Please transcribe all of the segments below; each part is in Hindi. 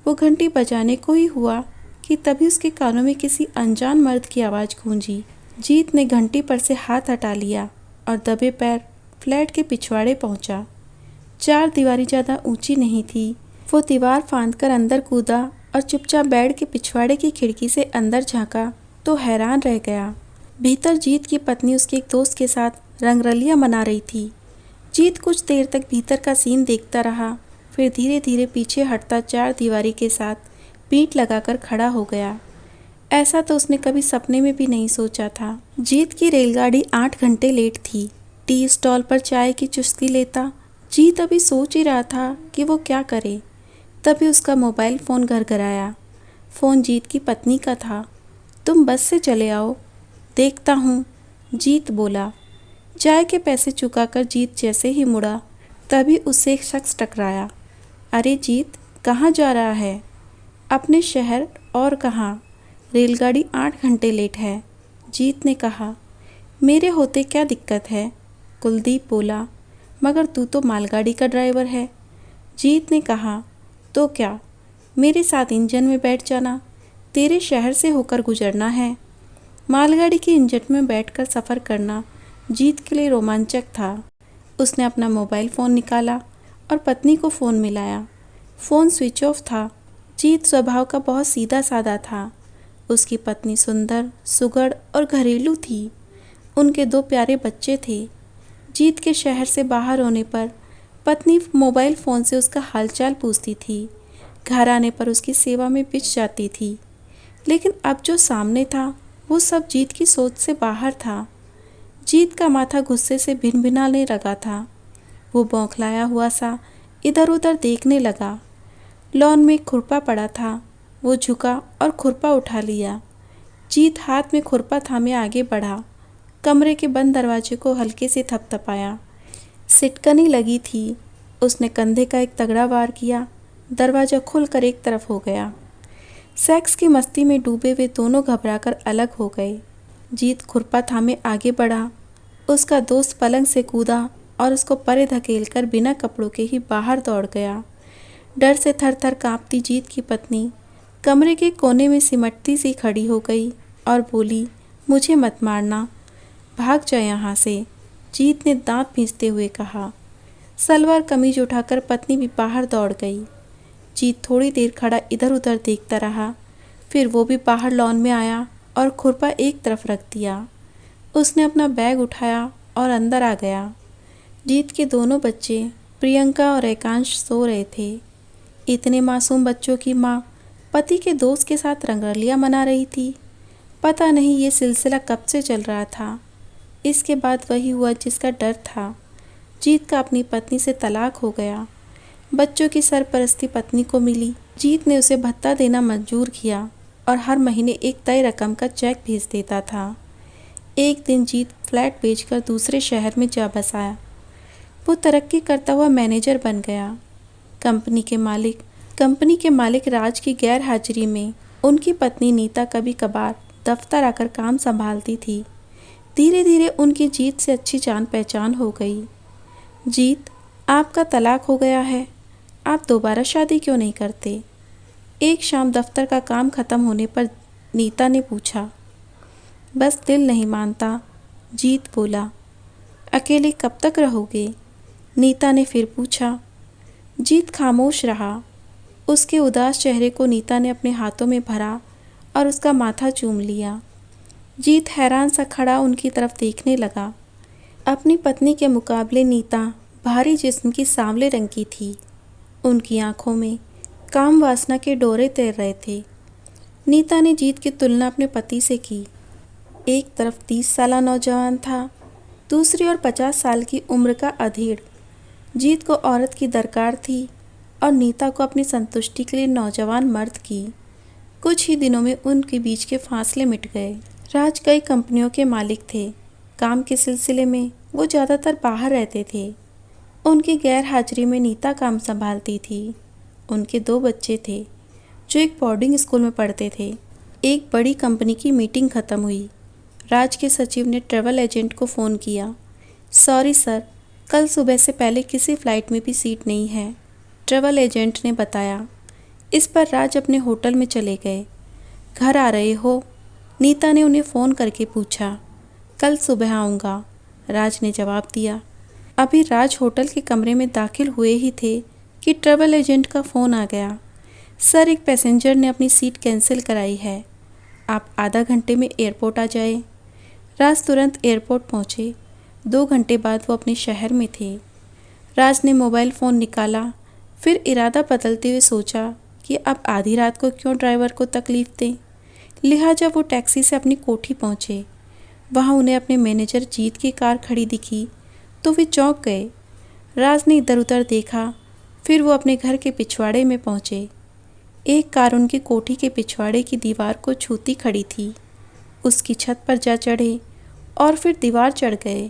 वो घंटी बजाने को ही हुआ कि तभी उसके कानों में किसी अनजान मर्द की आवाज़ गूंजी। जीत ने घंटी पर से हाथ हटा लिया और दबे पैर फ्लैट के पिछवाड़े पहुंचा। 4 दीवारी ज़्यादा ऊंची नहीं थी। वो दीवार फांदकर अंदर कूदा और चुपचाप बेड के पिछवाड़े की खिड़की से अंदर झांका तो हैरान रह गया। भीतर जीत की पत्नी उसके एक दोस्त के साथ रंगरलियां मना रही थी। जीत कुछ देर तक भीतर का सीन देखता रहा, फिर धीरे धीरे पीछे हटता 4 दीवारी के साथ पीठ लगाकर खड़ा हो गया। ऐसा तो उसने कभी सपने में भी नहीं सोचा था। जीत की रेलगाड़ी 8 घंटे लेट थी। टी स्टॉल पर चाय की चुस्की लेता जीत अभी सोच ही रहा था कि वो क्या करे, तभी उसका मोबाइल फ़ोन घरघराया। फ़ोन जीत की पत्नी का था। तुम बस से चले आओ, देखता हूँ, जीत बोला। चाय के पैसे चुकाकर जीत जैसे ही मुड़ा तभी उससे एक शख्स टकराया। अरे जीत, कहाँ जा रहा है? अपने शहर, और कहाँ? रेलगाड़ी 8 घंटे लेट है, जीत ने कहा। मेरे होते क्या दिक्कत है? कुलदीप बोला। मगर तू तो मालगाड़ी का ड्राइवर है, जीत ने कहा। तो क्या, मेरे साथ इंजन में बैठ जाना, तेरे शहर से होकर गुजरना है। मालगाड़ी के इंजन में बैठकर सफ़र करना जीत के लिए रोमांचक था। उसने अपना मोबाइल फ़ोन निकाला और पत्नी को फ़ोन मिलाया। फ़ोन स्विच ऑफ था। जीत स्वभाव का बहुत सीधा साधा था। उसकी पत्नी सुंदर, सुघड़ और घरेलू थी। उनके 2 प्यारे बच्चे थे। जीत के शहर से बाहर होने पर पत्नी मोबाइल फ़ोन से उसका हालचाल पूछती थी। घर आने पर उसकी सेवा में पिच जाती थी। लेकिन अब जो सामने था वो सब जीत की सोच से बाहर था। जीत का माथा गुस्से से भिनभिनाने लगा था। वो बौखलाया हुआ सा इधर उधर देखने लगा। लॉन में खुरपा पड़ा था। वो झुका और खुरपा उठा लिया। जीत हाथ में खुरपा थामे आगे बढ़ा। कमरे के बंद दरवाजे को हल्के से थपथपाया। सिटकनी लगी थी। उसने कंधे का एक तगड़ा वार किया। दरवाज़ा खुलकर एक तरफ हो गया। सेक्स की मस्ती में डूबे वे दोनों घबराकर अलग हो गए। जीत खुरपा थामे आगे बढ़ा। उसका दोस्त पलंग से कूदा और उसको परे धकेलकर बिना कपड़ों के ही बाहर दौड़ गया। डर से थर थर काँपती जीत की पत्नी कमरे के कोने में सिमटती सी खड़ी हो गई और बोली, मुझे मत मारना, भाग जा यहाँ से, जीत ने दांत पीसते हुए कहा। सलवार कमीज उठाकर पत्नी भी बाहर दौड़ गई। जीत थोड़ी देर खड़ा इधर उधर देखता रहा, फिर वो भी बाहर लॉन में आया और खुरपा एक तरफ रख दिया। उसने अपना बैग उठाया और अंदर आ गया। जीत के दोनों बच्चे प्रियंका और एकांश सो रहे थे। इतने मासूम बच्चों की माँ पति के दोस्त के साथ रंगरलियाँ मना रही थी। पता नहीं ये सिलसिला कब से चल रहा था। इसके बाद वही हुआ जिसका डर था। जीत का अपनी पत्नी से तलाक हो गया। बच्चों की सरपरस्ती पत्नी को मिली। जीत ने उसे भत्ता देना मंजूर किया और हर महीने एक तय रकम का चेक भेज देता था। एक दिन जीत फ्लैट बेचकर दूसरे शहर में जा बसाया। वो तरक्की करता हुआ मैनेजर बन गया। कंपनी के मालिक राज की गैर हाजिरी में उनकी पत्नी नीता कभी कभार दफ्तर आकर काम संभालती थी। धीरे धीरे उनकी जीत से अच्छी जान पहचान हो गई। जीत, आपका तलाक हो गया है, आप दोबारा शादी क्यों नहीं करते? एक शाम दफ्तर का काम खत्म होने पर नीता ने पूछा। बस दिल नहीं मानता, जीत बोला। अकेले कब तक रहोगे? नीता ने फिर पूछा। जीत खामोश रहा। उसके उदास चेहरे को नीता ने अपने हाथों में भरा और उसका माथा चूम लिया। जीत हैरान सा खड़ा उनकी तरफ देखने लगा। अपनी पत्नी के मुकाबले नीता भारी जिस्म की सांवले रंग की थी। उनकी आंखों में काम वासना के डोरे तैर रहे थे। नीता ने जीत की तुलना अपने पति से की। एक तरफ 30 साला नौजवान था, दूसरी ओर 50 साल की उम्र का अधेड़। जीत को औरत की दरकार थी और नीता को अपनी संतुष्टि के लिए नौजवान मर्द की। कुछ ही दिनों में उनके बीच के फासले मिट गए। राज कई कंपनियों के मालिक थे। काम के सिलसिले में वो ज़्यादातर बाहर रहते थे। उनकी गैर हाजिरी में नीता काम संभालती थी। उनके 2 बच्चे थे जो एक बोर्डिंग स्कूल में पढ़ते थे। एक बड़ी कंपनी की मीटिंग ख़त्म हुई। राज के सचिव ने ट्रैवल एजेंट को फ़ोन किया। सॉरी सर, कल सुबह से पहले किसी फ़्लाइट में भी सीट नहीं है, ट्रैवल एजेंट ने बताया। इस पर राज अपने होटल में चले गए। घर आ रहे हो? नीता ने उन्हें फ़ोन करके पूछा। कल सुबह आऊँगा, राज ने जवाब दिया। अभी राज होटल के कमरे में दाखिल हुए ही थे कि ट्रैवल एजेंट का फ़ोन आ गया। सर, एक पैसेंजर ने अपनी सीट कैंसिल कराई है, आप आधा घंटे में एयरपोर्ट आ जाए। राज तुरंत एयरपोर्ट पहुँचे। 2 घंटे बाद वो अपने शहर में थे। राज ने मोबाइल फ़ोन निकाला, फिर इरादा बदलते हुए सोचा कि अब आधी रात को क्यों ड्राइवर को तकलीफ़ दें। लिहाजा वो टैक्सी से अपनी कोठी पहुँचे। वहाँ उन्हें अपने मैनेजर जीत की कार खड़ी दिखी तो वे चौंक गए। राज ने इधर उधर देखा, फिर वो अपने घर के पिछवाड़े में पहुँचे। एक कार उनकी कोठी के पिछवाड़े की दीवार को छूती खड़ी थी। उसकी छत पर जा चढ़े और फिर दीवार चढ़ गए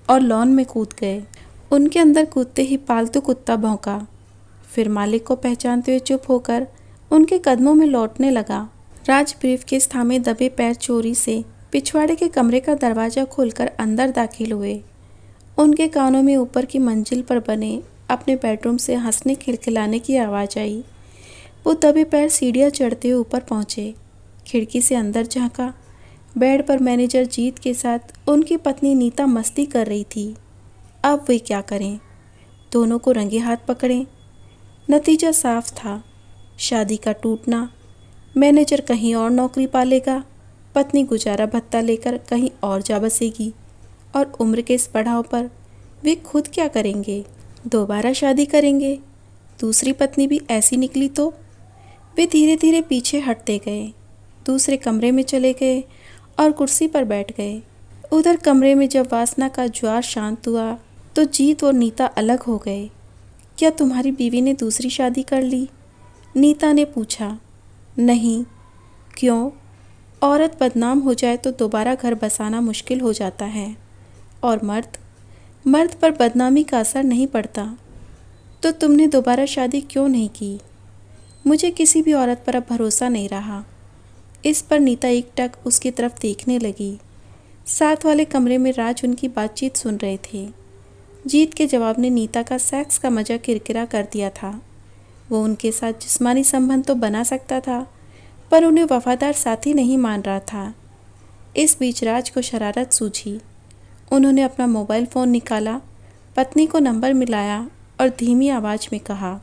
और लॉन में कूद गए। उनके अंदर कूदते ही पालतू कुत्ता भौंका, फिर मालिक को पहचानते हुए चुप होकर उनके कदमों में लौटने लगा। राज ब्रीफकेस थामे दबे पैर चोरी से पिछवाड़े के कमरे का दरवाज़ा खोलकर अंदर दाखिल हुए। उनके कानों में ऊपर की मंजिल पर बने अपने बेडरूम से हंसने खिलखिलाने की आवाज़ आई। वो दबे पैर सीढ़ियाँ चढ़ते हुए ऊपर पहुँचे। खिड़की से अंदर झांका। बेड पर मैनेजर जीत के साथ उनकी पत्नी नीता मस्ती कर रही थी। अब वे क्या करें? दोनों को रंगे हाथ पकड़ें? नतीजा साफ था, शादी का टूटना। मैनेजर कहीं और नौकरी पालेगा, पत्नी गुजारा भत्ता लेकर कहीं और जा बसेगी, और उम्र के इस पड़ाव पर वे खुद क्या करेंगे? दोबारा शादी करेंगे? दूसरी पत्नी भी ऐसी निकली तो? वे धीरे धीरे पीछे हटते गए, दूसरे कमरे में चले गए और कुर्सी पर बैठ गए। उधर कमरे में जब वासना का ज्वार शांत हुआ तो जीत और नीता अलग हो गए। क्या तुम्हारी बीवी ने दूसरी शादी कर ली? नीता ने पूछा। नहीं। क्यों? औरत बदनाम हो जाए तो दोबारा घर बसाना मुश्किल हो जाता है, और मर्द पर बदनामी का असर नहीं पड़ता। तो तुमने दोबारा शादी क्यों नहीं की? मुझे किसी भी औरत पर अब भरोसा नहीं रहा। इस पर नीता एकटक उसकी तरफ देखने लगी। साथ वाले कमरे में राज उनकी बातचीत सुन रहे थे। जीत के जवाब ने नीता का सेक्स का मजा किरकिरा कर दिया था। वो उनके साथ जिस्मानी संबंध तो बना सकता था, पर उन्हें वफादार साथी नहीं मान रहा था। इस बीच राज को शरारत सूझी। उन्होंने अपना मोबाइल फ़ोन निकाला, पत्नी को नंबर मिलाया और धीमी आवाज़ में कहा,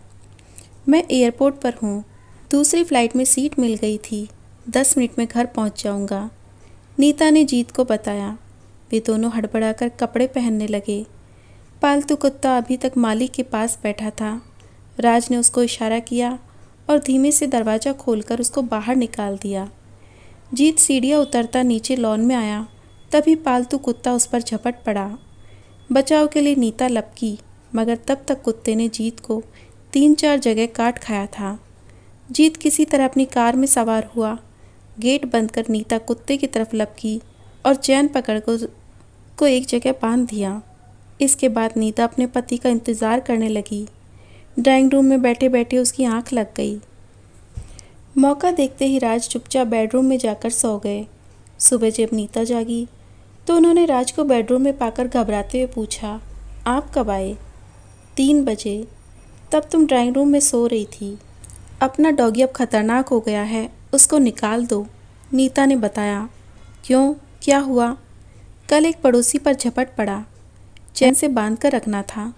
मैं एयरपोर्ट पर हूँ, दूसरी फ़्लाइट में सीट मिल गई थी, 10 मिनट में घर पहुँच जाऊँगा। नीता ने जीत को बताया। वे दोनों हड़बड़ाकर कपड़े पहनने लगे। पालतू कुत्ता अभी तक मालिक के पास बैठा था। राज ने उसको इशारा किया और धीमे से दरवाज़ा खोलकर उसको बाहर निकाल दिया। जीत सीढ़ियाँ उतरता नीचे लॉन में आया, तभी पालतू कुत्ता उस पर झपट पड़ा। बचाव के लिए नीता लपकी, मगर तब तक कुत्ते ने जीत को 3-4 जगह काट खाया था। जीत किसी तरह अपनी कार में सवार हुआ। गेट बंद कर नीता कुत्ते की तरफ लपकी और चैन पकड़ को एक जगह बांध दिया। इसके बाद नीता अपने पति का इंतज़ार करने लगी। ड्राइंग रूम में बैठे बैठे उसकी आंख लग गई। मौका देखते ही राज चुपचाप बेडरूम में जाकर सो गए। सुबह जब नीता जागी तो उन्होंने राज को बेडरूम में पाकर घबराते हुए पूछा, आप कब आए? 3 बजे। तब तुम ड्राइंग रूम में सो रही थी। अपना डॉगी अब खतरनाक हो गया है, उसको निकाल दो, नीता ने बताया। क्यों, क्या हुआ? कल एक पड़ोसी पर झपट पड़ा, चैन से बांध कर रखना था।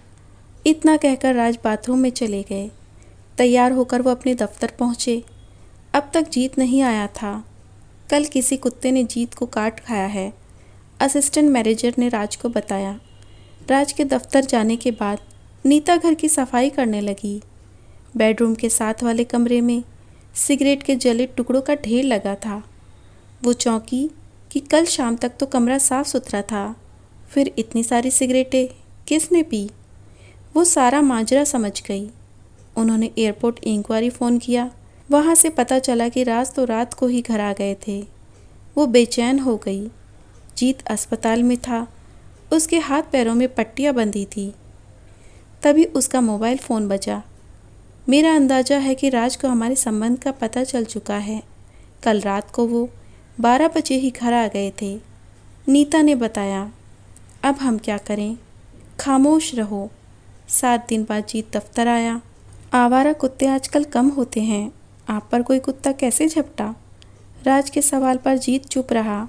इतना कहकर राज बाथरूम में चले गए। तैयार होकर वो अपने दफ्तर पहुँचे। अब तक जीत नहीं आया था। कल किसी कुत्ते ने जीत को काट खाया है, असिस्टेंट मैनेजर ने राज को बताया। राज के दफ्तर जाने के बाद नीता घर की सफाई करने लगी। बेडरूम के साथ वाले कमरे में सिगरेट के जले टुकड़ों का ढेर लगा था। वो चौंकी कि कल शाम तक तो कमरा साफ सुथरा था, फिर इतनी सारी सिगरेटें किसने पी? वो सारा माजरा समझ गई। उन्होंने एयरपोर्ट इंक्वायरी फ़ोन किया। वहाँ से पता चला कि राज तो रात को ही घर आ गए थे। वो बेचैन हो गई। जीत अस्पताल में था, उसके हाथ पैरों में पट्टियाँ बंधी थी। तभी उसका मोबाइल फ़ोन बजा। मेरा अंदाज़ा है कि राज को हमारे संबंध का पता चल चुका है। कल रात को वो 12 बजे ही घर आ गए थे, नीता ने बताया। अब हम क्या करें? खामोश रहो। 7 दिन बाद जीत दफ्तर आया। आवारा कुत्ते आजकल कम होते हैं, आप पर कोई कुत्ता कैसे झपटा? राज के सवाल पर जीत चुप रहा।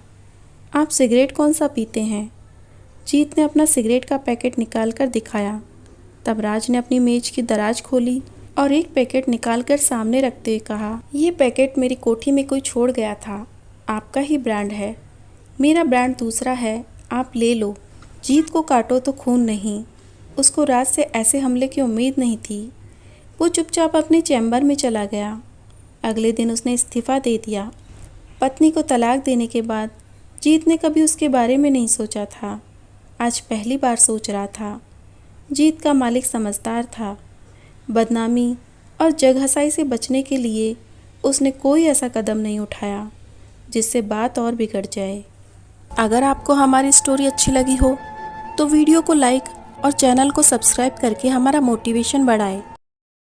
आप सिगरेट कौन सा पीते हैं? जीत ने अपना सिगरेट का पैकेट निकाल कर दिखाया। तब राज ने अपनी मेज की दराज खोली और एक पैकेट निकाल कर सामने रखते हुए कहा, ये पैकेट मेरी कोठी में कोई छोड़ गया था। आपका ही ब्रांड है। मेरा ब्रांड दूसरा है, आप ले लो। जीत को काटो तो खून नहीं। उसको राज से ऐसे हमले की उम्मीद नहीं थी। वो चुपचाप अपने चैम्बर में चला गया। अगले दिन उसने इस्तीफ़ा दे दिया। पत्नी को तलाक देने के बाद जीत ने कभी उसके बारे में नहीं सोचा था। आज पहली बार सोच रहा था। जीत का मालिक समझदार था। बदनामी और जगहसाई से बचने के लिए उसने कोई ऐसा कदम नहीं उठाया जिससे बात और बिगड़ जाए। अगर आपको हमारी स्टोरी अच्छी लगी हो तो वीडियो को लाइक और चैनल को सब्सक्राइब करके हमारा मोटिवेशन बढ़ाएं।